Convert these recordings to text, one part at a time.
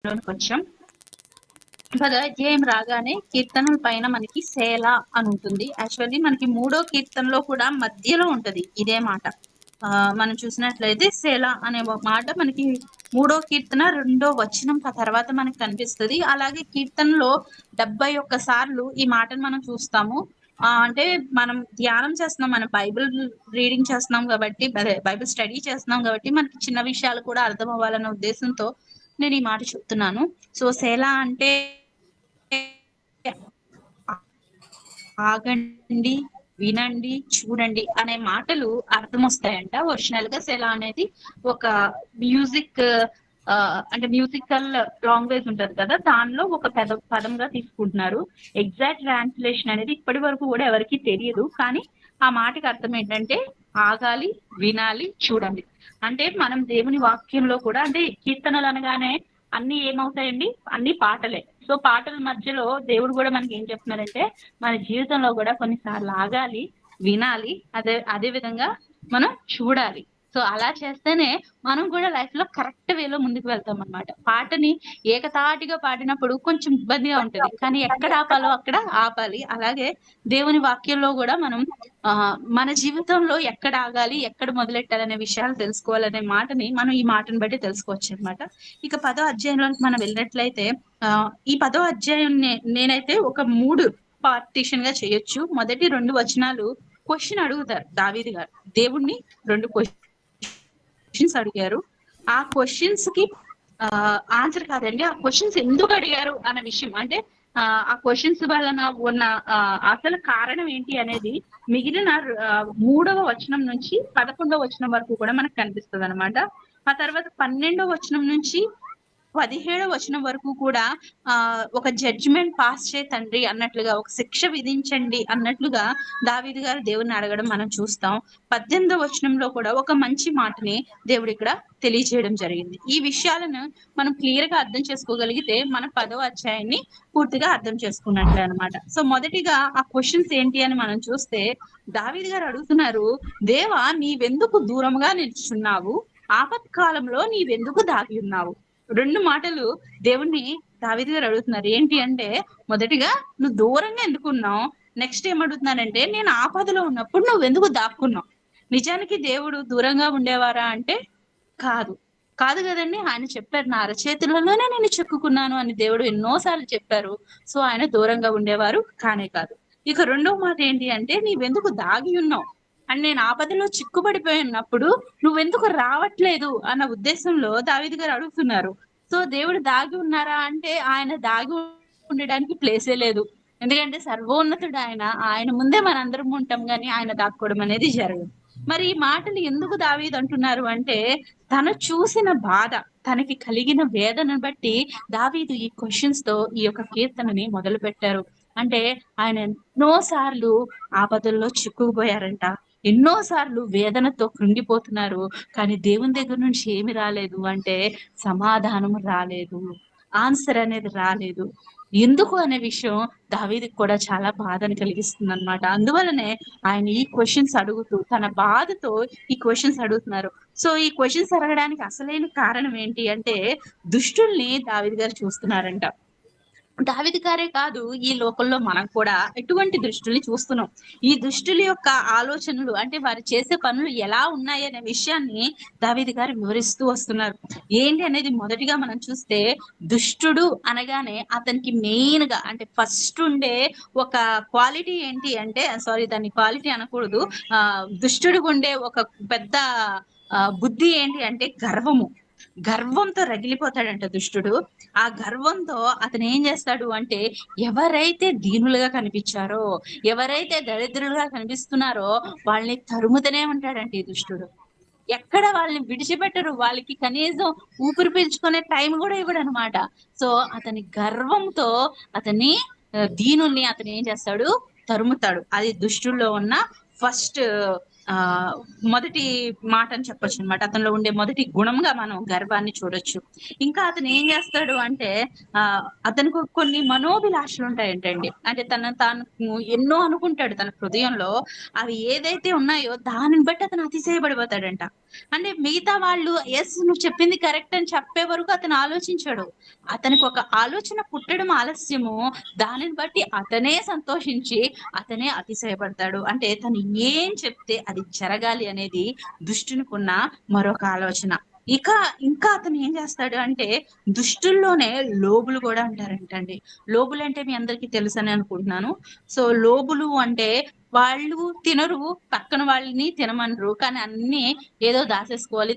కొంచెం పదో అధ్యాయం రాగానే కీర్తనల పైన మనకి సేల అని ఉంటుంది. యాక్చువల్లీ మనకి 3వ కీర్తనలో కూడా మధ్యలో ఉంటది ఇదే మాట. మనం చూసినట్లయితే సేల అనే మాట మనకి 3వ కీర్తన 2వ వచనం తర్వాత మనకి కనిపిస్తది. అలాగే కీర్తనలో 71 సార్లు ఈ మాటను మనం చూస్తాము. అంటే మనం ధ్యానం చేస్తున్నాం, మనం బైబిల్ రీడింగ్ చేస్తున్నాం కాబట్టి, బైబిల్ స్టడీ చేస్తున్నాం కాబట్టి మనకి చిన్న విషయాలు కూడా అర్థం అవ్వాలన్న ఉద్దేశంతో నేను ఈ మాట చెప్తున్నాను. సో సేల అంటే ఆగండి, వినండి, చూడండి అనే మాటలు అర్థం వస్తాయంట. ఒరిజినల్ గా సెల అనేది ఒక మ్యూజిక్ అంటే మ్యూజికల్ లాంగ్వేజ్ ఉంటది కదా, దానిలో ఒక పదంగా తీసుకుంటున్నారు. ఎగ్జాక్ట్ ట్రాన్స్లేషన్ అనేది ఇప్పటి వరకు కూడా ఎవరికి తెలియదు. కానీ ఆ మాటకి అర్థం ఏంటంటే ఆగాలి, వినాలి, చూడండి. అంటే మనం దేవుని వాక్యంలో కూడా, అంటే కీర్తనలు అనగానే అన్ని ఏమవుతాయండి, అన్ని పాటలే. సో పాటల మధ్యలో దేవుడు కూడా మనకి ఏం చెప్తున్నారంటే మన జీవితంలో కూడా కొన్నిసార్లు ఆగాలి, వినాలి, అదే విధంగా మనం చూడాలి. సో అలా చేస్తేనే మనం కూడా లైఫ్ లో కరెక్ట్ వేలో ముందుకు వెళ్తాం అనమాట. పాటని ఏకతాటిగా పాడినప్పుడు కొంచెం ఇబ్బందిగా ఉంటది, కానీ ఎక్కడ ఆపాలో అక్కడ ఆపాలి. అలాగే దేవుని వాక్యంలో కూడా మనం మన జీవితంలో ఎక్కడ ఆగాలి, ఎక్కడ మొదలెట్టాలనే విషయాలు తెలుసుకోవాలనే మాటని మనం ఈ మాటను బట్టి తెలుసుకోవచ్చు అనమాట. ఇక 10వ అధ్యాయంలోకి మనం వెళ్ళినట్లయితే ఈ 10వ అధ్యాయం నేనైతే ఒక 3 పార్టీషన్ గా చేయొచ్చు. మొదటి 2 వచనాలు క్వశ్చన్ అడుగుతారు దావీదు గారు, దేవుణ్ణి 2 క్వశ్చన్స్ అడిగారు. ఆ క్వశ్చన్స్ కి ఆన్సర్ కాదండి, ఆ క్వశ్చన్స్ ఎందుకు అడిగారు అన్న విషయం, అంటే ఆ క్వశ్చన్స్ వలన ఉన్న అసలు కారణం ఏంటి అనేది మిగిలిన 3వ వచనం నుంచి 11వ వచనం వరకు కూడా మనకు కనిపిస్తుంది అనమాట. ఆ తర్వాత 12వ వచనం నుంచి 17వ వచనం వరకు కూడా ఒక జడ్జిమెంట్ పాస్ చేయ తండ్రి అన్నట్లుగా, ఒక శిక్ష విధించండి అన్నట్లుగా దావీదు గారు దేవుని అడగడం మనం చూస్తాం. 18వ వచనంలో కూడా ఒక మంచి మాటని దేవుడు ఇక్కడ తెలియజేయడం జరిగింది. ఈ విషయాలను మనం క్లియర్ గా అర్థం చేసుకోగలిగితే మన 10వ అధ్యాయాన్ని పూర్తిగా అర్థం చేసుకున్నట్లే అనమాట. సో మొదటిగా ఆ క్వశ్చన్స్ ఏంటి అని మనం చూస్తే దావీదు గారు అడుగుతున్నారు, దేవా నీవెందుకు దూరంగా నిల్చున్నావు, ఆపత్కాలంలో నీవెందుకు దాగి ఉన్నావు. 2 మాటలు దేవుణ్ణి దావీదు గారు అడుగుతున్నారు. ఏంటి అంటే మొదటిగా నువ్వు దూరంగా ఎందుకున్నావు, నెక్స్ట్ ఏమడుగుతున్నానంటే నేను ఆపదలో ఉన్నప్పుడు నువ్వు ఎందుకు దాక్కున్నావు. నిజానికి దేవుడు దూరంగా ఉండేవారా అంటే కాదు కాదు కదండి. ఆయన చెప్పారు, నా అరచేతులలోనే నేను చెక్కుకున్నాను అని దేవుడు ఎన్నోసార్లు చెప్పారు. సో ఆయన దూరంగా ఉండేవారు కానే కాదు. ఇక 2వ మాట ఏంటి అంటే నీవెందుకు దాగి ఉన్నావు, అండ్ నేను ఆపదలో చిక్కుబడిపోయి ఉన్నప్పుడు నువ్వెందుకు రావట్లేదు అన్న ఉద్దేశంలో దావీదు గారు అడుగుతున్నారు. సో దేవుడు దాగి ఉన్నారా అంటే ఆయన దాగి ఉండడానికి ప్లేసే లేదు. ఎందుకంటే సర్వోన్నతుడు ఆయన, ఆయన ముందే మనందరం ఉంటాం, కానీ ఆయన దాక్కోవడం అనేది జరగదు. మరి ఈ మాటలు ఎందుకు దావీదు అంటున్నారు అంటే తను చూసిన బాధ, తనకి కలిగిన వేదనను బట్టి దావీదు ఈ క్వశ్చన్స్ తో ఈ యొక్క కీర్తనని మొదలు పెట్టారు. అంటే ఆయన ఎన్నోసార్లు ఆపదల్లో చిక్కుకుపోయారంట, ఎన్నోసార్లు వేదనతో కృంగిపోతున్నారు. కానీ దేవుని దగ్గర నుంచి ఏమి రాలేదు అంటే సమాధానం రాలేదు, ఆన్సర్ అనేది రాలేదు. ఎందుకు అనే విషయం దావీదుకి కూడా చాలా బాధను కలిగిస్తుంది అనమాట. అందువలనే ఆయన ఈ క్వశ్చన్స్ అడుగుతూ తన బాధతో ఈ క్వశ్చన్స్ అడుగుతున్నారు. సో ఈ క్వశ్చన్స్ అడగడానికి అసలైన కారణం ఏంటి అంటే దుష్టుల్ని దావీదు గారు చూస్తున్నారంట. దావీదు గారే కాదు, ఈ లోకంలో మనం కూడా ఎటువంటి దృష్టిని చూస్తున్నాం. ఈ దుష్టుల యొక్క ఆలోచనలు, అంటే వారు చేసే పనులు ఎలా ఉన్నాయి అనే విషయాన్ని దావీదు గారు వివరిస్తూ వస్తున్నారు. ఏంటి అనేది మొదటిగా మనం చూస్తే దుష్టుడు అనగానే అతనికి మెయిన్ గా, అంటే ఫస్ట్ ఉండే ఒక క్వాలిటీ ఏంటి అంటే, సారీ దాన్ని క్వాలిటీ అనకూడదు, దుష్టుడు ఉండే ఒక పెద్ద బుద్ధి ఏంటి అంటే గర్వము. గర్వంతో రగిలిపోతాడంట దుష్టుడు. ఆ గర్వంతో అతను ఏం చేస్తాడు అంటే ఎవరైతే దీనులుగా కనిపించారో, ఎవరైతే దరిద్రులుగా కనిపిస్తున్నారో వాళ్ళని తరుముతూనే ఉంటాడంట ఈ దుష్టుడు. ఎక్కడ వాళ్ళని విడిచిపెట్టరు, వాళ్ళకి కనీసం ఊపిరి పీల్చుకునే టైం కూడా ఇవ్వడు అనమాట. సో అతని గర్వంతో అతన్ని దీనుల్ని అతను ఏం చేస్తాడు, తరుముతాడు. అది దుష్టుల్లో ఉన్న ఫస్ట్ ఆ మొదటి మాట అని చెప్పొచ్చు అనమాట. అతనిలో ఉండే మొదటి గుణంగా మనం గర్వాన్ని చూడొచ్చు. ఇంకా అతను ఏం చేస్తాడు అంటే అతనికి కొన్ని మనోభిలాషలు ఉంటాయంటండి. అంటే తాను ఎన్నో అనుకుంటాడు తన హృదయంలో. అవి ఏదైతే ఉన్నాయో దానిని బట్టి అతను అతిశయపడిపోతాడంట. అంటే మిగతా వాళ్ళు ఎస్ నువ్వు చెప్పింది కరెక్ట్ అని చెప్పే వరకు అతను ఆలోచించాడు. అతనికి ఒక ఆలోచన పుట్టడం ఆలస్యము, దానిని బట్టి అతనే సంతోషించి అతనే అతిశయపడతాడు. అంటే తను ఏం చెప్తే అది జరగాలి అనేది దుష్టునికున్న మరొక ఆలోచన. ఇంకా అతను ఏం చేస్తాడు అంటే దుష్టుల్లోనే లోబులు కూడా అంటారంటండి. లోబులు అంటే మీ అందరికీ తెలుసని అనుకుంటున్నాను. సో లోబులు అంటే వాళ్ళు తినరు, పక్కన వాళ్ళని తినమనరు, కానీ అన్ని ఏదో దాసేసుకోవాలి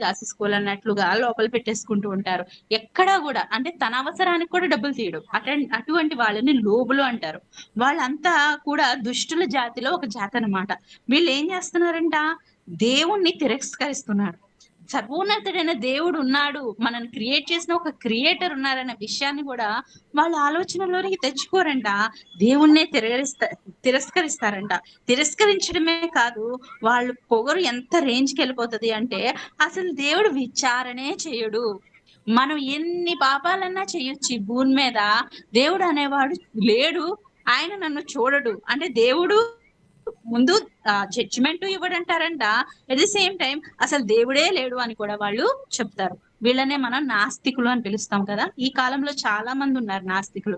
అన్నట్లుగా లోపల పెట్టేసుకుంటూ ఉంటారు. ఎక్కడా కూడా అంటే తన అవసరానికి కూడా డబ్బులు తీయడు. అటువంటి వాళ్ళని లోబులు అంటారు. వాళ్ళంతా కూడా దుష్టుల జాతిలో ఒక జాతి అన్నమాట. వీళ్ళు ఏం చేస్తున్నారంట, దేవుణ్ణి తిరస్కరిస్తున్నారు. సర్వోన్నతుడైన దేవుడు ఉన్నాడు, మనల్ని క్రియేట్ చేసిన ఒక క్రియేటర్ ఉన్నారనే విషయాన్ని కూడా వాళ్ళ ఆలోచనలోనికి తెచ్చుకోరంట. దేవుణ్ణే తిరస్కరిస్తారంట. తిరస్కరించడమే కాదు, వాళ్ళు పొగరు ఎంత రేంజ్కి వెళ్ళిపోతుంది అంటే అసలు దేవుడు విచారణే చేయడు. మనం ఎన్ని పాపాలన్నా చేయొచ్చు ఈ భూమి మీద, దేవుడు అనేవాడు లేడు, ఆయన నన్ను చూడడు అంటే దేవుడు ముందు జడ్జిమెంట్ ఇవ్వడంటారంట. ఎట్ ది సేమ్ టైం అసలు దేవుడే లేడు అని కూడా వాళ్ళు చెప్తారు. వీళ్ళనే మనం నాస్తికులు అని పిలుస్తాం కదా. ఈ కాలంలో చాలా మంది ఉన్నారు నాస్తికులు.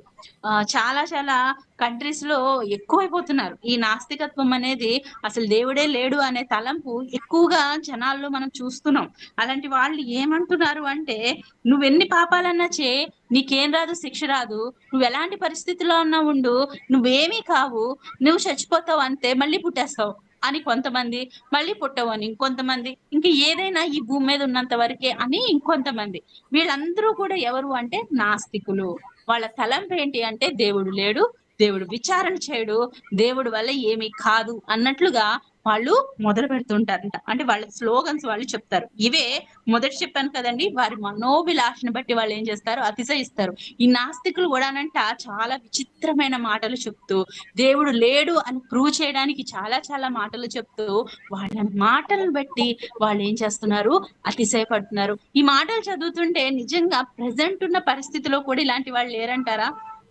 చాలా చాలా కంట్రీస్ లో ఎక్కువైపోతున్నారు ఈ నాస్తికత్వం అనేది. అసలు దేవుడే లేడు అనే తలంపు ఎక్కువగా జనాల్లో మనం చూస్తున్నాం. అలాంటి వాళ్ళు ఏమంటున్నారు అంటే నువ్వెన్ని పాపాలన్నా నీకేం రాదు, శిక్ష రాదు, నువ్వు ఎలాంటి పరిస్థితిలో ఉన్నా ఉండు, నువ్వేమీ కావు, నువ్వు చచ్చిపోతావు అంతే, మళ్ళీ పుట్టేస్తావు అని కొంతమంది, మళ్ళీ పుట్టవు అని ఇంకొంతమంది, ఇంక ఏదైనా ఈ భూమి మీద ఉన్నంత వరకే అని ఇంకొంతమంది. వీళ్ళందరూ కూడా ఎవరు అంటే నాస్తికులు. వాళ్ళ తలంపు ఏంటి అంటే దేవుడు లేడు, దేవుడు విచారణ చేయడు, దేవుడు వల్ల ఏమీ కాదు అన్నట్లుగా వాళ్ళు మొదలు పెడుతుంటారంట. అంటే వాళ్ళ స్లోగన్స్ వాళ్ళు చెప్తారు. ఇవే మొదటి చెప్పాను కదండి, వారి మనోభిలాషను బట్టి వాళ్ళు ఏం చేస్తారు, అతిశయిస్తారు. ఈ నాస్తికులు కూడానంట చాలా విచిత్రమైన మాటలు చెప్తూ, దేవుడు లేడు అని ప్రూవ్ చేయడానికి చాలా చాలా మాటలు చెప్తూ, వాళ్ళ మాటలను బట్టి వాళ్ళు ఏం చేస్తున్నారు, అతిశయపడుతున్నారు. ఈ మాటలు చదువుతుంటే నిజంగా ప్రెసెంట్ ఉన్న పరిస్థితిలో కూడా ఇలాంటి వాళ్ళు లేరంటారా?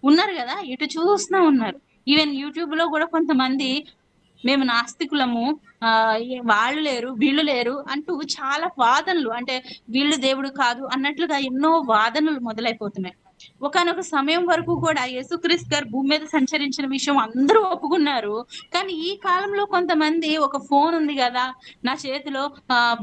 ఉన్నారు కదా, ఇటు చూస్తున్నా ఉన్నారు. ఈవెన్ యూట్యూబ్ లో కూడా కొంతమంది మేము నాస్తికులము, వాళ్ళు లేరు వీళ్ళు లేరు అంటూ చాలా వాదనలు, అంటే వీళ్ళు దేవుడు కాదు అన్నట్లుగా ఎన్నో వాదనలు మొదలైపోతున్నాయి. ఒకానొక సమయం వరకు కూడా యేసుక్రీస్తు గారు భూమి మీద సంచరించిన విషయం అందరూ ఒప్పుకున్నారు. కానీ ఈ కాలంలో కొంతమంది ఒక ఫోన్ ఉంది కదా నా చేతిలో,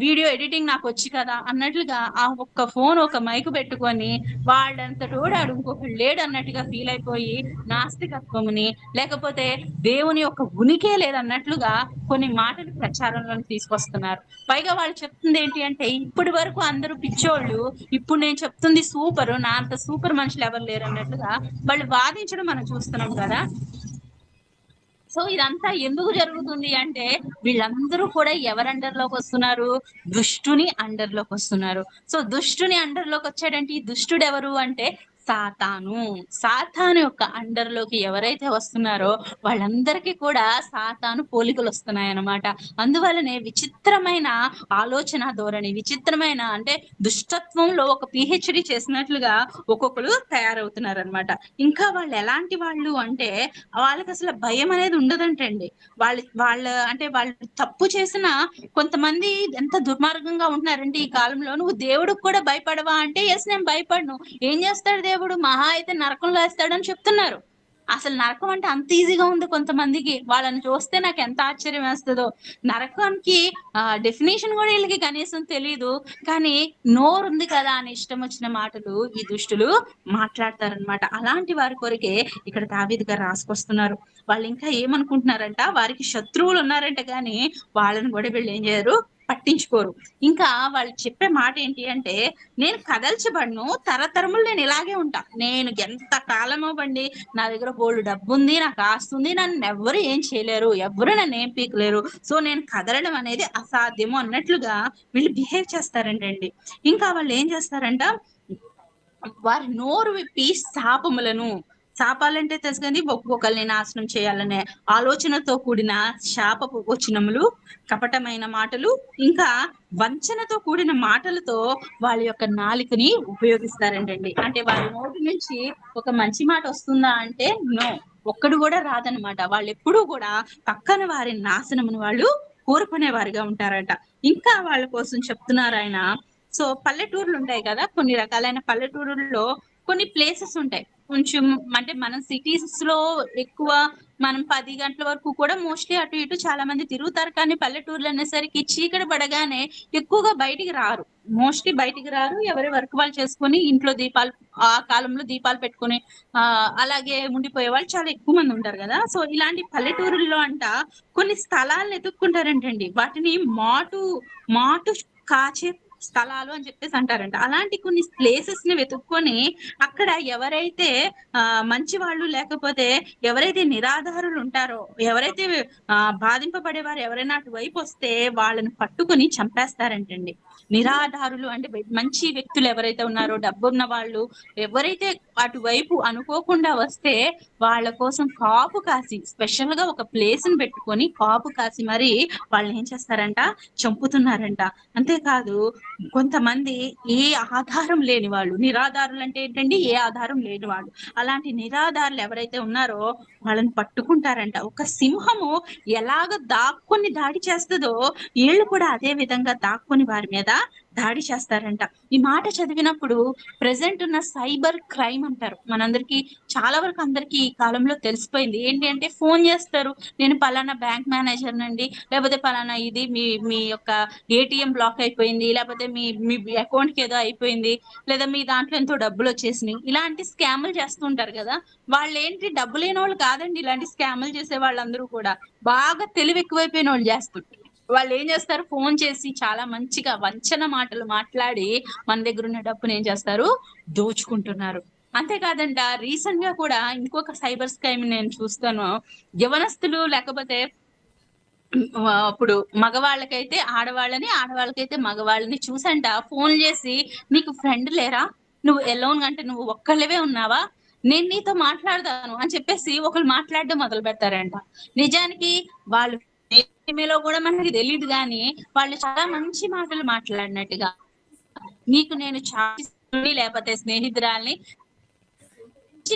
వీడియో ఎడిటింగ్ నాకు వచ్చి కదా అన్నట్లుగా ఆ ఒక్క ఫోన్ ఒక మైకు పెట్టుకొని వాళ్ళంతటోడు ఇంకొకడు లేడు అన్నట్టుగా ఫీల్ అయిపోయి నాస్తికత్వముని, లేకపోతే దేవుని యొక్క ఉనికే లేదన్నట్లుగా కొన్ని మాటలు ప్రచారంలోకి తీసుకొస్తున్నారు. పైగా వాళ్ళు చెప్తుంది ఏంటి అంటే ఇప్పటి వరకు అందరూ పిచ్చోళ్ళు, ఇప్పుడు నేను చెప్తుంది సూపర్, నా అంత సూపర్ మనుషులు ఎవరు లేరు అన్నట్లుగా వాళ్ళు వాదించడం మనం చూస్తున్నాం కదా. సో ఇదంతా ఎందుకు జరుగుతుంది అంటే వీళ్ళందరూ కూడా ఎవరి అండర్ లోకి వస్తున్నారు, దుష్టుని అండర్ లోకి వస్తున్నారు. సో దుష్టుని అండర్ లోకి వచ్చాడంటే ఈ దుష్టుడు ఎవరు అంటే సాతాను యొక్క అండర్ లోకి ఎవరైతే వస్తున్నారో వాళ్ళందరికీ కూడా సాతాను పోలికలు వస్తున్నాయన్నమాట. అందువల్లనే విచిత్రమైన ఆలోచన ధోరణి, విచిత్రమైన అంటే దుష్టత్వంలో ఒక పిహెచ్డి చేసినట్లుగా ఒక్కొక్కరు తయారవుతున్నారు అనమాట. ఇంకా వాళ్ళు ఎలాంటి వాళ్ళు అంటే వాళ్ళకి అసలు భయం అనేది ఉండదంటండి. వాళ్ళు తప్పు చేసిన కొంతమంది ఎంత దుర్మార్గంగా ఉంటున్నారంటే ఈ కాలంలో, నువ్వు దేవుడికి కూడా భయపడవా అంటే ఎస్ నేను భయపడను, ఏం చేస్తాడు దేవుడు, మహా అయితే నరకంలో వేస్తాడని చెప్తున్నారు. అసలు నరకం అంటే అంత ఈజీగా ఉంది కొంతమందికి. వాళ్ళని చూస్తే నాకు ఎంత ఆశ్చర్యం వేస్తుందో. నరకానికి డెఫినేషన్ కూడా వీళ్ళకి కనీసం తెలీదు, కానీ నోరు ఉంది కదా అని ఇష్టం వచ్చిన మాటలు ఈ దుష్టులు మాట్లాడతారనమాట. అలాంటి వారి కొరికే ఇక్కడ దావీదు గారు రాసుకొస్తున్నారు. వాళ్ళు ఇంకా ఏమనుకుంటున్నారంట, వారికి శత్రువులు ఉన్నారంట, కానీ వాళ్ళని కూడా వీళ్ళు ఏం చేయరు, పట్టించుకోరు. ఇంకా వాళ్ళు చెప్పే మాట ఏంటి అంటే నేను కదల్చబడను, తరతరములు నేను ఇలాగే ఉంటా, నేను ఎంత కాలం అవ్వండి, నా దగ్గర బోల్డ్ డబ్బు ఉంది, నాకు ఆస్తుంది, నన్ను ఎవ్వరు ఏం చేయలేరు, ఎవ్వరు నన్ను ఏం పీకలేరు, సో నేను కదలడం అనేది అసాధ్యము అన్నట్లుగా వీళ్ళు బిహేవ్ చేస్తారంటండి. ఇంకా వాళ్ళు ఏం చేస్తారంట, వారి నోరు విప్పి శాపాలంటే తెలుసు కానీ ఒక్కొక్కరిని నాశనం చేయాలనే ఆలోచనతో కూడిన శాపపు వచనములు, కపటమైన మాటలు, ఇంకా వంచనతో కూడిన మాటలతో వాళ్ళ యొక్క నాలుకని ఉపయోగిస్తారంటండి. అంటే వాళ్ళ నోటి నుంచి ఒక మంచి మాట వస్తుందా అంటే నో, ఒక్కడు కూడా రాదనమాట. వాళ్ళు ఎప్పుడూ కూడా పక్కన వారి నాశనమును వాళ్ళు కోరుకునే వారిగా ఉంటారట. ఇంకా వాళ్ళ కోసం చెప్తున్నారు ఆయన. సో పల్లెటూర్లు ఉంటాయి కదా, కొన్ని రకాలైన పల్లెటూరుల్లో కొన్ని ప్లేసెస్ ఉంటాయి. కొంచెం అంటే మన సిటీస్ లో ఎక్కువ మనం 10 గంటల వరకు కూడా మోస్ట్లీ అటు ఇటు చాలా మంది తిరుగుతారు. కానీ పల్లెటూర్లు అనేసరికి చీకటి పడగానే ఎక్కువగా బయటికి రారు. మోస్ట్లీ బయటికి రారు. ఎవరి వర్క్ వాళ్ళు చేసుకొని ఇంట్లో దీపాలు, ఆ కాలంలో దీపాలు పెట్టుకొని అలాగే ఉండిపోయే వాళ్ళు చాలా ఎక్కువ మంది ఉంటారు కదా. సో ఇలాంటి పల్లెటూరుల్లో అంట కొన్ని స్థలాలను ఎత్తుక్కుంటారంటండి. వాటిని మాటు మాటు కాచే స్థలాలు అని చెప్పేసి అంటారంట. అలాంటి కొన్ని ప్లేసెస్ ని వెతుక్కొని అక్కడ ఎవరైతే మంచి వాళ్ళు, లేకపోతే ఎవరైతే నిరాధారులు ఉంటారో, ఎవరైతే బాధింపబడేవారు ఎవరైనా అటువైపు వస్తే వాళ్ళని పట్టుకుని చంపేస్తారంటండి. నిరాధారులు అంటే మంచి వ్యక్తులు ఎవరైతే ఉన్నారో, డబ్బున్న వాళ్ళు ఎవరైతే అటువైపు అనుకోకుండా వస్తే వాళ్ళ కోసం కాపు కాసి, స్పెషల్ గా ఒక ప్లేస్ ని పెట్టుకొని కాపు కాసి మరి వాళ్ళని ఏం చేస్తారంట, చంపుతున్నారంట. అంతేకాదు కొంతమంది ఏ ఆధారం లేని వాళ్ళు, నిరాధారులు అంటే ఏంటండి, ఏ ఆధారం లేని వాళ్ళు, అలాంటి నిరాధారులు ఎవరైతే ఉన్నారో వాళ్ళని పట్టుకుంటారంట. ఒక సింహము ఎలాగ దాక్కుని దాడి చేస్తుందో వీళ్ళు కూడా అదే విధంగా దాక్కుని వారి మీద దాడి చేస్తారంట. ఈ మాట చదివినప్పుడు ప్రెసెంట్ ఉన్న సైబర్ క్రైమ్ అంటారు, మనందరికి చాలా వరకు అందరికి ఈ కాలంలో తెలిసిపోయింది. ఏంటి అంటే ఫోన్ చేస్తారు, నేను పలానా బ్యాంక్ మేనేజర్ నండి, లేకపోతే పలానా ఇది మీ మీ యొక్క ఏటీఎం బ్లాక్ అయిపోయింది, లేకపోతే మీ మీ అకౌంట్ కి ఏదో అయిపోయింది, లేదా మీ దాంట్లో ఎంతో డబ్బులు వచ్చేసినాయి, ఇలాంటి స్కాములు చేస్తుంటారు కదా. వాళ్ళు ఏంటి, డబ్బు లేని వాళ్ళు కాదండి ఇలాంటి స్కాములు చేసే వాళ్ళందరూ కూడా, బాగా తెలివి ఎక్కువైపోయిన వాళ్ళు చేస్తుంటారు. వాళ్ళు ఏం చేస్తారు, ఫోన్ చేసి చాలా మంచిగా వంచన మాటలు మాట్లాడి మన దగ్గర ఉన్న డబ్బుని ఏం చేస్తారు, దోచుకుంటున్నారు. అంతేకాదంట, రీసెంట్ గా కూడా ఇంకొక సైబర్ స్కైమ్ నేను చూస్తాను. యవనస్తులు లేకపోతే ఇప్పుడు మగవాళ్ళకైతే ఆడవాళ్ళని, ఆడవాళ్ళకైతే మగవాళ్ళని చూసంట ఫోన్ చేసి, నీకు ఫ్రెండ్ లేరా, నువ్వు ఎలోన్ అంటే నువ్వు ఒక్కళ్ళవే ఉన్నావా, నేను నీతో మాట్లాడతాను అని చెప్పేసి ఒకళ్ళు మాట్లాడడం మొదలు పెడతారంట. నిజానికి వాళ్ళు లో కూడా మనకి తెలియదు కానీ వాళ్ళు చాలా మంచి మాటలు మాట్లాడినట్టుగా, నీకు నేను చాలా లేకపోతే స్నేహితురాల్ని,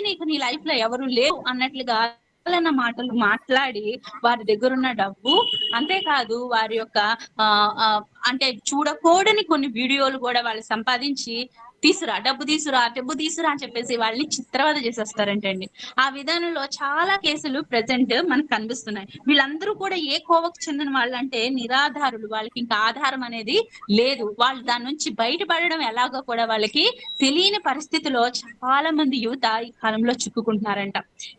నీకు నీ లైఫ్ లో ఎవరు లేవు అన్నట్లుగా మాటలు మాట్లాడి వారి దగ్గర ఉన్న డబ్బు, అంతేకాదు వారి యొక్క అంటే చూడకూడని కొన్ని వీడియోలు కూడా వాళ్ళు సంపాదించి, డబ్బు తీసురా అని చెప్పేసి వాళ్ళని చిత్రవద చేసేస్తారంటండి. ఆ విధానంలో చాలా కేసులు ప్రెసెంట్ మనకు కనిపిస్తున్నాయి. వీళ్ళందరూ కూడా ఏ కోవకు చెందిన వాళ్ళు అంటే నిరాధారులు, వాళ్ళకి ఇంకా ఆధారం అనేది లేదు. వాళ్ళు దాని నుంచి బయటపడడం ఎలాగో కూడా వాళ్ళకి తెలియని పరిస్థితిలో చాలా మంది యువత ఈ కాలంలో చిక్కుకుంటున్నారంట.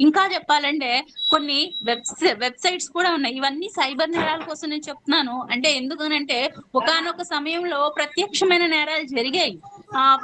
ఇంకా చెప్పాలంటే కొన్ని వెబ్సైట్స్ కూడా ఉన్నాయి. ఇవన్నీ సైబర్ నేరాల కోసం నేను చెప్తున్నాను. అంటే ఎందుకనంటే ఒకానొక సమయంలో ప్రత్యక్షమైన నేరాలు జరిగాయి.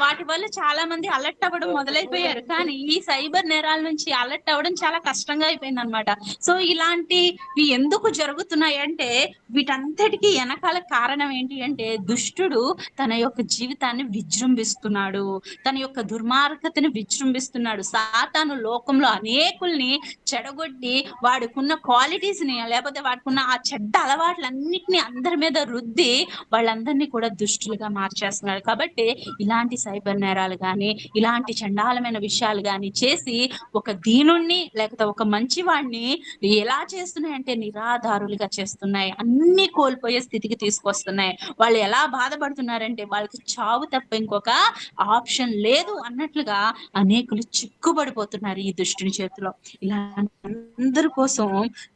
వాటి వల్ల చాలా మంది అలర్ట్ అవ్వడం మొదలైపోయారు. కానీ ఈ సైబర్ నేరాల నుంచి అలర్ట్ అవ్వడం చాలా కష్టంగా అయిపోయింది అనమాట. సో ఇలాంటివి ఎందుకు జరుగుతున్నాయి అంటే, వీటంతటికి వెనకాల కారణం ఏంటి అంటే, దుష్టుడు తన యొక్క జీవితాన్ని విజృంభిస్తున్నాడు, తన యొక్క దుర్మార్గతని విజృంభిస్తున్నాడు. సాతాను లోకంలో అనేకుల్ని చెడగొట్టి వాడుకున్న క్వాలిటీస్ ని, లేకపోతే వాడుకున్న ఆ చెడ్డ అలవాట్లన్నిటిని అందరి మీద రుద్ది వాళ్ళందరినీ కూడా దుష్టులుగా మార్చేస్తున్నాడు. కాబట్టి ఇలాంటి సైబర్ నేరాలు గాని, ఇలాంటి చండాలమైన విషయాలు గాని చేసి ఒక దీనుణ్ణి లేకపోతే ఒక మంచి వాడిని ఎలా చేస్తున్నాయంటే నిరాధారులుగా చేస్తున్నాయి. అన్ని కోల్పోయే స్థితికి తీసుకొస్తున్నాయి. వాళ్ళు ఎలా బాధపడుతున్నారంటే వాళ్ళకి చావు తప్ప ఇంకొక ఆప్షన్ లేదు అన్నట్లుగా అనేకులు చిక్కుబడిపోతున్నారు ఈ దుష్టుని చేతిలో. ఇలా అందరి కోసం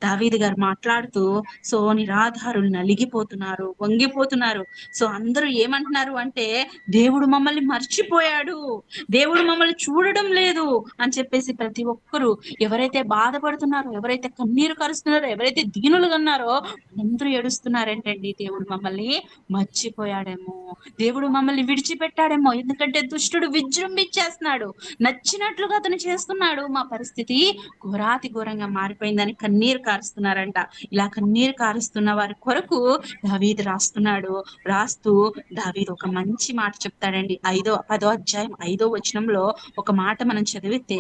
దావీదు గారు మాట్లాడుతూ, సో నిరాధారులు నలిగిపోతున్నారు, వంగిపోతున్నారు. సో అందరూ ఏమంటున్నారు అంటే, దేవుడు మమ్మల్ని మర్చిపోయాడు, దేవుడు మమ్మల్ని చూడడం లేదు అని చెప్పేసి ప్రతి ఒక్కరు ఎవరైతే బాధపడుతున్నారో, ఎవరైతే కన్నీరు కరుస్తున్నారో, ఎవరైతే దీనులుగా ఉన్నారో అందరూ ఏడుస్తున్నారంటండి. దేవుడు మమ్మల్ని మర్చిపోయాడేమో, దేవుడు మమ్మల్ని విడిచిపెట్టాడేమో, ఎందుకంటే దుష్టుడు విజృంభించేస్తున్నాడు, నచ్చినట్లుగా అతను చేస్తున్నాడు, మా పరిస్థితి ఘోరాతి ఘోరంగా మారిపోయిందని కన్నీరు కారుస్తున్నారంట. ఇలా కన్నీరు కారుస్తున్న వారి కొరకు దావీదు రాస్తూ దావీదు ఒక మంచి మాట చెప్తాడండి. 5వ 10వ అధ్యాయం 5వ వచనంలో ఒక మాట మనం చదివితే,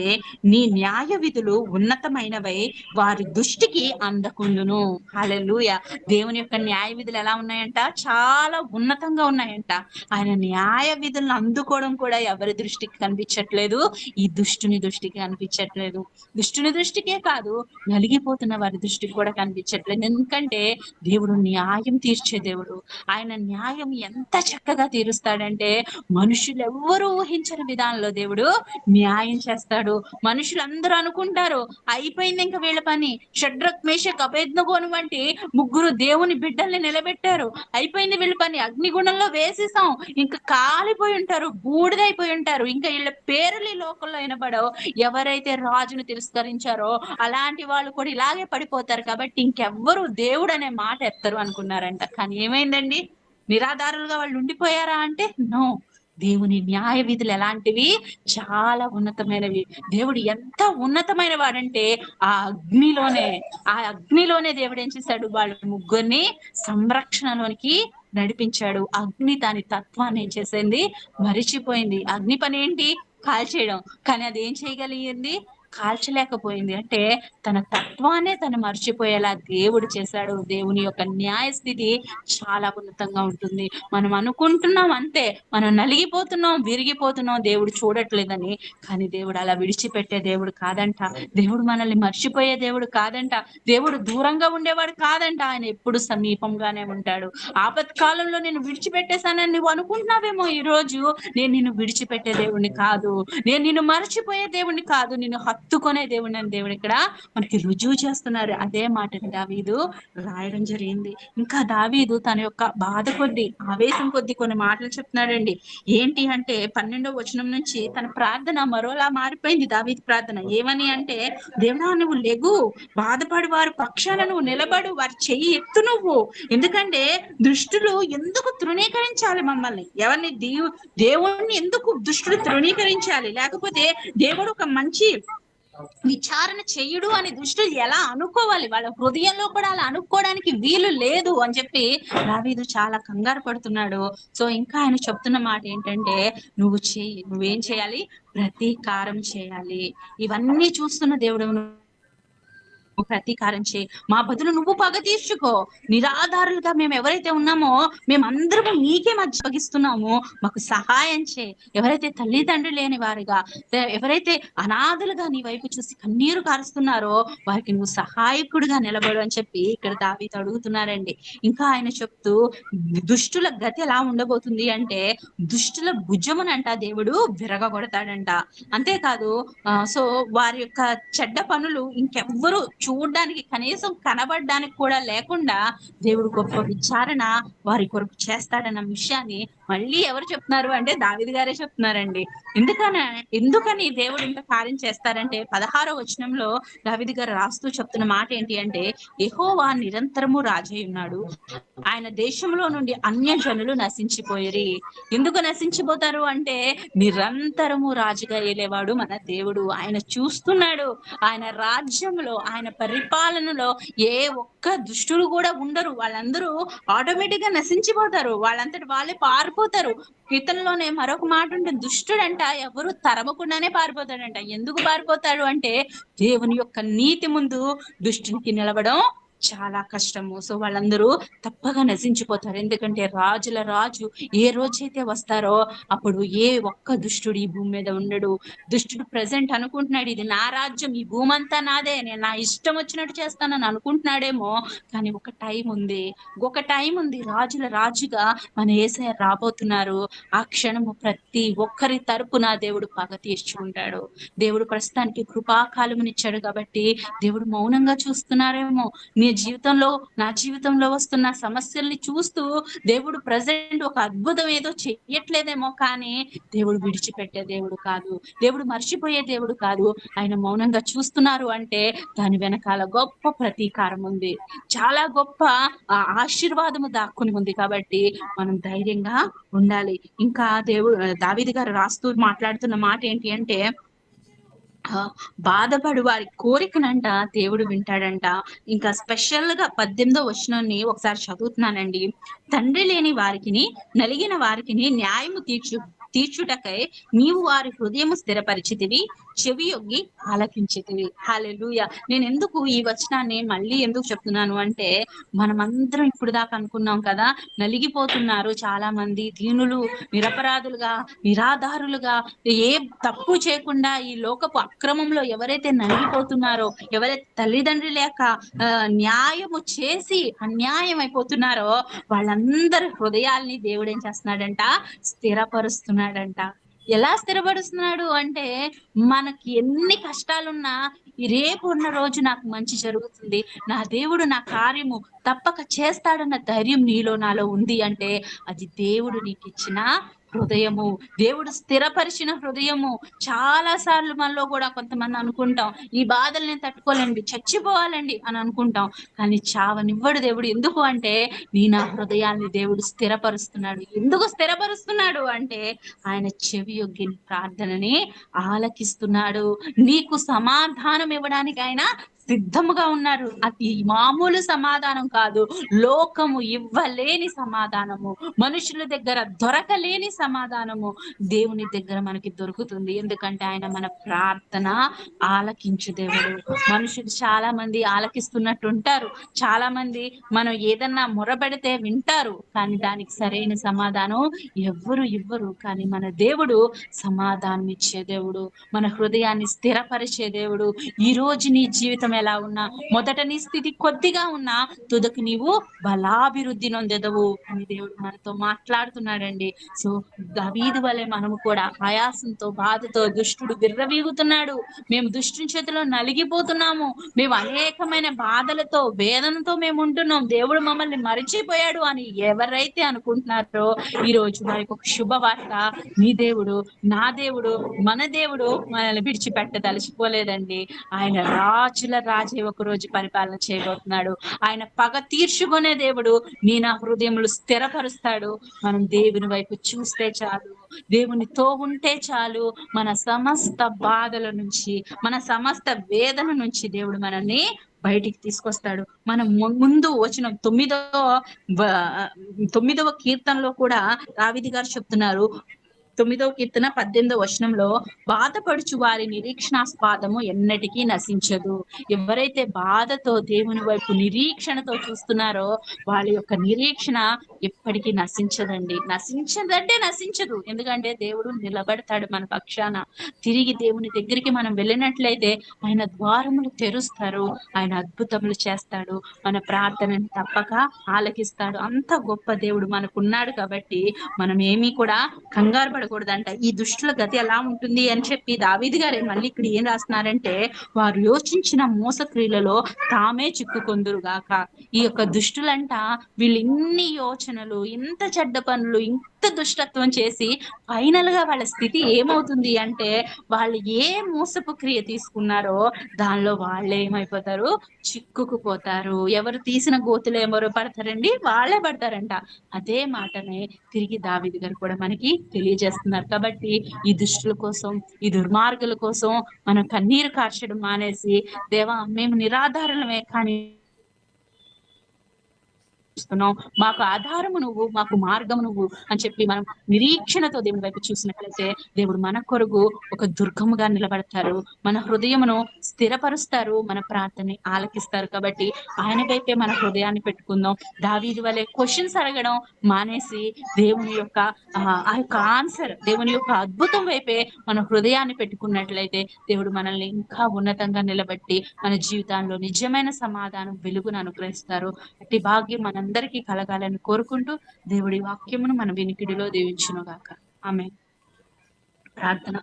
నీ న్యాయ విధులు ఉన్నతమైనవై వారి దృష్టికి అందకుండును. హల్లెలూయా. దేవుని యొక్క న్యాయ విధులు ఎలా ఉన్నాయంట? చాలా ఉన్నతంగా ఉన్నాయంట. ఆయన న్యాయ విధులను అందుకోవడం కూడా ఎవరి దృష్టికి కనిపించట్లేదు, ఈ దుష్టుని దృష్టికి కనిపించట్లేదు. దుష్టుని దృష్టికే కాదు, నలిగిపోతున్న వారి దృష్టికి కూడా కనిపించట్లేదు. ఎందుకంటే దేవుడు న్యాయం తీర్చే దేవుడు. ఆయన న్యాయం ఎంత చక్కగా తీరుస్తాడంటే, మనుషులు ఎవ్వరూ ఊహించని విధానంలో దేవుడు న్యాయం చేస్తాడు. మనుషులందరూ అనుకుంటారు అయిపోయింది ఇంకా వీళ్ళ పని. షడ్రక్, మేషక్, అబేద్నెగోను వంటి ముగ్గురు దేవుని బిడ్డల్ని నిలబెట్టారు, అయిపోయింది వీళ్ళ పని, అగ్నిగుణంలో వేసేసాం, ఇంకా కాలిపోయి ఉంటారు, బూడిదైపోయి ఉంటారు, ఇంకా వీళ్ళ పేర్లు ఈ లోకంలో వినబడవు. ఎవరైతే రాజును తిరస్కరించారో అలాంటి వాళ్ళు కూడా ఇలాగే పడిపోతారు, కాబట్టి ఇంకెవ్వరు దేవుడు అనే మాట ఎత్తరు అనుకున్నారంట. కానీ ఏమైందండి? నిరాధారులుగా వాళ్ళు ఉండిపోయారా అంటే నో. దేవుని న్యాయ విధులు ఎలాంటివి? చాలా ఉన్నతమైనవి. దేవుడు ఎంత ఉన్నతమైన వాడంటే ఆ అగ్నిలోనే దేవుడు ఏం చేశాడు? వాళ్ళ ముగ్గురిని సంరక్షణలోనికి నడిపించాడు. అగ్ని దాని తత్వాన్ని ఏం చేసింది? మరిచిపోయింది. అగ్ని పని ఏంటి? కాల్చేయడం. కానీ అది ఏం చేయగలిగింది? కాల్చలేకపోయింది. అంటే తన తత్వాన్నే తను మర్చిపోయేలా దేవుడు చేశాడు. దేవుని యొక్క న్యాయస్థితి చాలా ఉన్నతంగా ఉంటుంది. మనం అనుకుంటున్నాం అంతే, మనం నలిగిపోతున్నాం, విరిగిపోతున్నాం, దేవుడు చూడట్లేదని. కానీ దేవుడు అలా విడిచిపెట్టే దేవుడు కాదంట. దేవుడు మనల్ని మర్చిపోయే దేవుడు కాదంట. దేవుడు దూరంగా ఉండేవాడు కాదంట. ఆయన ఎప్పుడు సమీపంగానే ఉంటాడు. ఆపత్కాలంలో నేను విడిచిపెట్టేశానని నువ్వు అనుకుంటున్నావేమో ఈ రోజు. నేను నిన్ను విడిచిపెట్టే దేవుడిని కాదు, నేను నిన్ను మర్చిపోయే దేవుడిని కాదు, నిన్ను హత్తుకునే దేవుడిని అని దేవుడు ఇక్కడ మనకి రుజువు చేస్తున్నారు. అదే మాటని దావీదు రాయడం జరిగింది. ఇంకా దావీదు తన యొక్క బాధ కొద్ది, ఆవేశం కొద్ది కొన్ని మాటలు చెప్తున్నాడండి. ఏంటి అంటే 12వ వచనం నుంచి తన ప్రార్థన మరోలా మారిపోయింది. దావీదు ప్రార్థన ఏమని అంటే, దేవుడా నువ్వు లెగు, బాధపడి వారి పక్షాన నువ్వు నిలబడు, వారి చెయ్యి ఎత్తు నువ్వు. ఎందుకంటే దుష్టులు ఎందుకు తృణీకరించాలి మమ్మల్ని? ఎవరిని? దేవుణ్ణి ఎందుకు దుష్టులు తృణీకరించాలి? లేకపోతే దేవుడు ఒక మంచి విచారణ చెయ్యడు అని దుష్టులు ఎలా అనుకోవాలి? వాళ్ళ హృదయంలో కూడా అలా అనుకోవడానికి వీలు లేదు అని చెప్పి దావీదు చాలా కంగారు పడుతున్నాడు. సో ఇంకా ఆయన చెప్తున్న మాట ఏంటంటే, నువ్వేం చేయాలి? ప్రతీకారం చేయాలి. ఇవన్నీ చూస్తున్న దేవుడు ప్రతీకారం చేయి, మా బదులు నువ్వు పగ తీర్చుకో. నిరాధారులుగా మేము ఎవరైతే ఉన్నామో మేమందరము నీకే మధ్య పగిస్తున్నాము, మాకు సహాయం చేయి. ఎవరైతే తల్లిదండ్రులు లేని వారిగా, ఎవరైతే అనాథలుగా నీ వైపు చూసి కన్నీరు కారుస్తున్నారో వారికి నువ్వు సహాయకుడిగా నిలబడు అని చెప్పి ఇక్కడ దావీదు అడుగుతున్నారండి. ఇంకా ఆయన చెప్తూ దుష్టుల గతి ఎలా ఉండబోతుంది అంటే, దుష్టుల భుజమునంట దేవుడు విరగగొడతాడంట. అంతేకాదు సో వారి యొక్క చెడ్డ పనులు ఇంకెవ్వరు చూడడానికి, కనీసం కనబడడానికి కూడా లేకుండా దేవుడు గొప్ప విచారణ వారి కొరకు చేస్తాడన్న విషయాన్ని మళ్ళీ ఎవరు చెప్తున్నారు అంటే దావీదు గారే చెప్తున్నారండి. ఎందుకని దేవుడు ఇంత కార్యం చేస్తారంటే 16వ వచనంలో దావీదు గారు రాస్తూ చెప్తున్న మాట ఏంటి అంటే, యెహోవా నిరంతరము రాజై ఉన్నాడు, ఆయన దేశంలో నుండి అన్యజనులు నశించిపోయిరి. ఎందుకు నశించిపోతారు అంటే, నిరంతరము రాజుగా ఏలేవాడు మన దేవుడు. ఆయన చూస్తున్నాడు. ఆయన రాజ్యంలో, ఆయన పరిపాలనలో ఏ ఒక్క దుష్టులు కూడా ఉండరు. వాళ్ళందరూ ఆటోమేటిక్ గా నశించిపోతారు, వాళ్ళంతటి వాళ్ళే పారిపోతారు. కీర్తనలోనే మరొక మాట ఉంటుంది, దుష్టుడంట ఎవరు తరమకుండానే పారిపోతాడంట. ఎందుకు పారిపోతాడు అంటే, దేవుని యొక్క నీతి ముందు దుష్టునికి నిలవడం చాలా కష్టము. సో వాళ్ళందరూ తప్పగా నశించిపోతారు. ఎందుకంటే రాజుల రాజు ఏ రోజైతే వస్తారో అప్పుడు ఏ ఒక్క దుష్టుడు ఈ భూమి మీద ఉండడు. దుష్టుడు ప్రెసెంట్ అనుకుంటున్నాడు, ఇది నా రాజ్యం, ఈ భూమి అంతా నాదే, నేను నా ఇష్టం వచ్చినట్టు చేస్తానని అనుకుంటున్నాడేమో. కానీ ఒక టైం ఉంది, రాజుల రాజుగా మన యేసయ్య రాబోతున్నారు. ఆ క్షణము ప్రతి ఒక్కరి తరపున దేవుడు పగ తీర్చుకుంటాడు. దేవుడు ప్రస్తుతానికి కృపాకాలమునిచ్చాడు కాబట్టి దేవుడు మౌనంగా చూస్తున్నారేమో. నా జీవితంలో వస్తున్న సమస్యల్ని చూస్తూ దేవుడు ప్రజెంట్ ఒక అద్భుతం ఏదో చెయ్యట్లేదేమో, కానీ దేవుడు విడిచిపెట్టే దేవుడు కాదు, దేవుడు మర్చిపోయే దేవుడు కాదు. ఆయన మౌనంగా చూస్తున్నారు అంటే దాని వెనకాల గొప్ప ప్రతీకారం ఉంది, చాలా గొప్ప ఆశీర్వాదము దాక్కుని ఉంది. కాబట్టి మనం ధైర్యంగా ఉండాలి. ఇంకా దావీదు గారు రాస్తూ మాట్లాడుతున్న మాట ఏంటి అంటే, బాధపడు వారి కోరికనంట దేవుడు వింటాడంట. ఇంకా స్పెషల్ గా 18వ వచనాన్ని ఒకసారి చదువుతున్నానండి. తండ్రి లేని వారికిని, నలిగిన వారికిని న్యాయము తీర్చు తీర్చుటకై నీవు వారి హృదయము స్థిరపరిచితివి, చెవి యొగ్గి ఆలకించితివి. హల్లెలూయా. నేను ఎందుకు ఈ వచనాన్ని మళ్ళీ ఎందుకు చెప్తున్నాను అంటే, మనమందరం ఇప్పుడు దాకా అనుకున్నాం కదా, నలిగిపోతున్నారు చాలా మంది, దీనులు, నిరపరాధులుగా, నిరాధారులుగా, ఏ తప్పు చేయకుండా ఈ లోకపు అక్రమంలో ఎవరైతే నలిగిపోతున్నారో, ఎవరైతే తల్లిదండ్రులు లేక న్యాయము చేసి అన్యాయం అయిపోతున్నారో, వాళ్ళందరి హృదయాల్ని దేవుడు ఏం చేస్తున్నాడంట, స్థిరపరుస్తున్నాడంట. ఎలా స్థిరపరుస్తున్నాడు అంటే, మనకి ఎన్ని కష్టాలున్నా ఈ రేపు ఉన్న రోజు నాకు మంచి జరుగుతుంది, నా దేవుడు నా కార్యము తప్పక చేస్తాడన్న ధైర్యం నీలో నాలో ఉంది అంటే, అది దేవుడు నీకు ఇచ్చిన హృదయము, దేవుడు స్థిరపరిచిన హృదయము. చాలా సార్లు మనలో కూడా కొంతమంది అనుకుంటాం, ఈ బాధలు నేను తట్టుకోలేండి, చచ్చిపోవాలండి అని అనుకుంటాం. కానీ చావనివ్వడు దేవుడు. ఎందుకు అంటే, నా హృదయాన్ని దేవుడు స్థిరపరుస్తున్నాడు. ఎందుకు స్థిరపరుస్తున్నాడు అంటే, ఆయన చెవి యొగ్గి ప్రార్థనని ఆలకిస్తున్నాడు. నీకు సమాధానం ఇవ్వడానికి ఆయన సిద్ధముగా ఉన్నారు. అది మామూలు సమాధానం కాదు, లోకము ఇవ్వలేని సమాధానము, మనుషుల దగ్గర దొరకలేని సమాధానము దేవుని దగ్గర మనకి దొరుకుతుంది. ఎందుకంటే ఆయన మన ప్రార్థన ఆలకించు దేవుడు. మనుషులు చాలా మంది ఆలకిస్తున్నట్టు ఉంటారు, చాలా మంది మనం ఏదన్నా మొరబెడితే వింటారు, కానీ దానికి సరైన సమాధానం ఎవ్వరు ఇవ్వరు. కానీ మన దేవుడు సమాధానం ఇచ్చే దేవుడు, మన హృదయాన్ని స్థిరపరిచే దేవుడు. ఈ రోజు నీ జీవితం ఎలా ఉన్నా, మొదట నీ స్థితి కొద్దిగా ఉన్నా తుదకు నీవు బలాభివృద్ధి నొందెదవు అని దేవుడు మనతో మాట్లాడుతున్నాడండి. సో దావీదు వలె మనము కూడా ఆయాసంతో, బాధతో, దుష్టుడు విర్రవీగుతున్నాడు, మేము దుష్టుని చేతిలో నలిగిపోతున్నాము, మేము అనేకమైన బాధలతో, వేదనతో మేము ఉంటున్నాం, దేవుడు మమ్మల్ని మరిచిపోయాడు అని ఎవరైతే అనుకుంటున్నారో, ఈ రోజు వారికి ఒక శుభవార్త. నీ దేవుడు, నా దేవుడు, మన దేవుడు మనల్ని విడిచిపెట్టదలుచుకోలేదండి. ఆయన రాజుల రాజే ఒక రోజు పరిపాలన చేయబోతున్నాడు. ఆయన పగ తీర్చుకునే దేవుడు. నా హృదయములు స్థిరపరుస్తాడు. మనం దేవుని వైపు చూస్తే చాలు, దేవునితో ఉంటే చాలు, మన సమస్త బాధల నుంచి, మన సమస్త వేదన నుంచి దేవుడు మనల్ని బయటికి తీసుకొస్తాడు. మనం ముందు వచ్చిన 9వ కీర్తనలో కూడా దావీదు గారు చెప్తున్నారు, 9వ కీర్తన 18వ వచనంలో, బాధపడుచు వారి నిరీక్షణాస్పాదము ఎన్నటికీ నశించదు. ఎవరైతే బాధతో దేవుని వైపు నిరీక్షణతో చూస్తున్నారో, వాళ్ళ యొక్క నిరీక్షణ ఎప్పటికీ నశించదండి. నశించదంటే నశించదు, ఎందుకంటే దేవుడు నిలబడతాడు మన పక్షాన. తిరిగి దేవుని దగ్గరికి మనం వెళ్ళినట్లయితే ఆయన ద్వారములు తెరుస్తారు, ఆయన అద్భుతములు చేస్తాడు, మన ప్రార్థనని తప్పక ఆలకిస్తాడు. అంత గొప్ప దేవుడు మనకున్నాడు కాబట్టి మనం ఏమీ కూడా కంగారు పడకూడదంట. ఈ దుష్టుల గతి ఎలా ఉంటుంది అని చెప్పి దావీదు గారే మళ్ళీ ఇక్కడ ఏం రాస్తున్నారంటే, వారు యోచించిన మోసక్రియలలో తామే చిక్కుకొందురుగాక. ఈ యొక్క దుష్టులంట, వీళ్ళు ఇన్ని యోచనలు, ఇంత చెడ్డ పనులు, ఇంత దుష్టత్వం చేసి ఫైనల్ గా వాళ్ళ స్థితి ఏమవుతుంది అంటే, వాళ్ళు ఏ మోసపు క్రియ తీసుకున్నారో దానిలో వాళ్ళే ఏమైపోతారు, చిక్కుకుపోతారు. ఎవరు తీసిన గోతులు ఎవరు పడతారండి, వాళ్ళే పడతారంట. అదే మాటనే తిరిగి దావీదు గారు కూడా మనకి తెలియజేస్తున్నారు. కాబట్టి ఈ దుష్టుల కోసం, ఈ దుర్మార్గుల కోసం మనం కన్నీరు కార్చడం మానేసి, దేవా మేము నిరాధారులమే కానీ మాకు ఆధారము నువ్వు, మాకు మార్గము నువ్వు అని చెప్పి మనం నిరీక్షణతో దేవుని వైపు చూసినట్లయితే, దేవుడు మన కొరకు ఒక దుర్గముగా నిలబడతారు, మన హృదయమును స్థిరపరుస్తారు, మన ప్రార్థనని ఆలకిస్తారు. కాబట్టి ఆయన వైపే మన హృదయాన్ని పెట్టుకుందాం. దావీదు వలె క్వశ్చన్స్ అడగడం మానేసి, దేవుని యొక్క ఆ యొక్క ఆన్సర్, దేవుని యొక్క అద్భుతం వైపే మన హృదయాన్ని పెట్టుకున్నట్లయితే, దేవుడు మనల్ని ఇంకా ఉన్నతంగా నిలబెట్టి మన జీవితాల్లో నిజమైన సమాధానం, వెలుగును అనుగ్రహిస్తారు. అట్టి భాగ్యం మనందరికీ కలగాలని కోరుకుంటూ, దేవుడి వాక్యమును మన వినికిడిలో దీవించునుగాక. ఆమేన్. ప్రార్థన.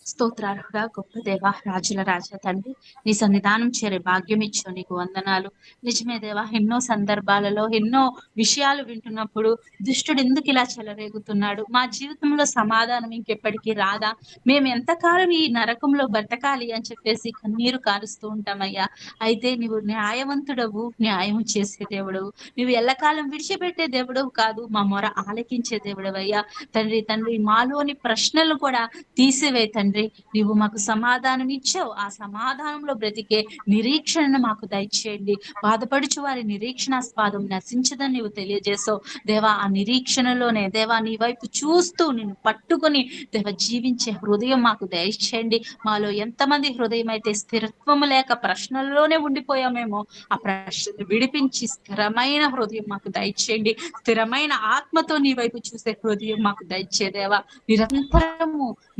స్తోత్రార్హుడా గొప్ప దేవ, రాజుల రాజా తండ్రి, నీ సన్నిధానం చేరే భాగ్యం ఇచ్చావు, నీకు వందనాలు. నిజమే దేవా, ఎన్నో సందర్భాలలో ఎన్నో విషయాలు వింటున్నప్పుడు దుష్టుడు ఎందుకు ఇలా చెలరేగుతున్నాడు, మా జీవితంలో సమాధానం ఇంకెప్పటికీ రాదా, మేము ఎంతకాలం ఈ నరకంలో బ్రతకాలి అని చెప్పేసి కన్నీరు కారుస్తూ ఉంటామయ్యా. అయితే నీవు న్యాయవంతుడవు, న్యాయం చేసే దేవుడవు, నువ్వు ఎల్లకాలం విడిచిపెట్టే దేవుడవు కాదు, మా మొర ఆలకించే దేవుడవయ్యా. తండ్రి మాలోని ప్రశ్నలు కూడా తీసివే తండ్రి. తండ్రి నీవు మాకు సమాధానం ఇచ్చావు. ఆ సమాధానంలో బ్రతికే నిరీక్షణను మాకు దయచేయండి. బాధపడుచు వారి నిరీక్షణాస్పాదం నశించదని నీవు తెలియజేసావు దేవా. ఆ నిరీక్షణలోనే దేవా నీ వైపు చూస్తూ నిన్ను పట్టుకొని దేవ జీవించే హృదయం మాకు దయచేయండి. మాలో ఎంతమంది హృదయం అయితే స్థిరత్వము లేక ప్రశ్నల్లోనే ఉండిపోయామేమో ఆ ప్రశ్నలు విడిపించి స్థిరమైన హృదయం మాకు దయచేయండి. స్థిరమైన ఆత్మతో నీ వైపు చూసే హృదయం మాకు దయచేదేవా.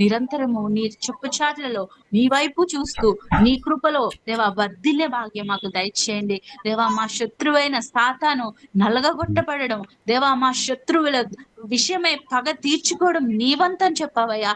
నిరంతరము నీ చెప్పుచాట్లలో నీ వైపు చూస్తూ నీ కృపలో దేవా వర్ధిల్లే భాగ్యం మాకు దయచేయండి దేవా. మా శత్రువైన సాతాను నలగగొట్టబడడం దేవా, మా శత్రువుల విషయమై పగ తీర్చుకోవడం నీవంతని చెప్పావయ్యా.